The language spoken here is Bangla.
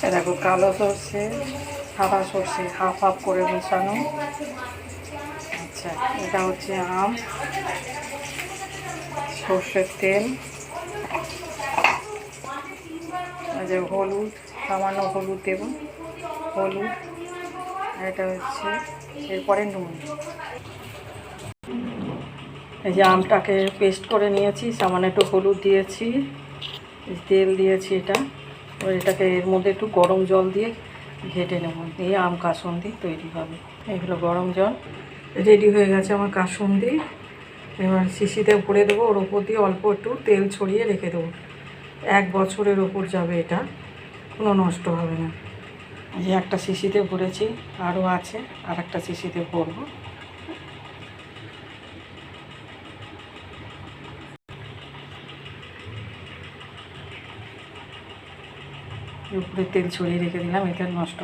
দেখো কালো সর্ষে সাদা সর্ষে হাফ হাফ করে মেশানো। আচ্ছা, এটা হচ্ছে আম, সর্ষের তেল, যে হলুদ, সামান্য হলুদ দেব, হলুদ, এটা হচ্ছে এরপরে নুন। এই যে আমটাকে পেস্ট করে নিয়েছি, সামান্য একটু হলুদ দিয়েছি, তেল দিয়েছি, এটাকে এর মধ্যে একটু গরম জল দিয়ে ঘেটে নেব, এই আম কাসুন্দি তৈরি হবে। এগুলো গরম জল রেডি হয়ে গেছে আমার কাসুন্দি। এবার শিশিতে ভরে দেবো, ওর ওপর দিয়ে অল্প একটু তেল ছড়িয়ে রেখে দেবো। 1 বছরের ওপর যাবে, এটা কোনো নষ্ট হবে না। এই একটা শিশিতে ভরেছি, আরও আছে, আর একটা শিশিতে ভরবো। উপরে তেল ছড়িয়ে রেখে দিলাম, এটা নষ্ট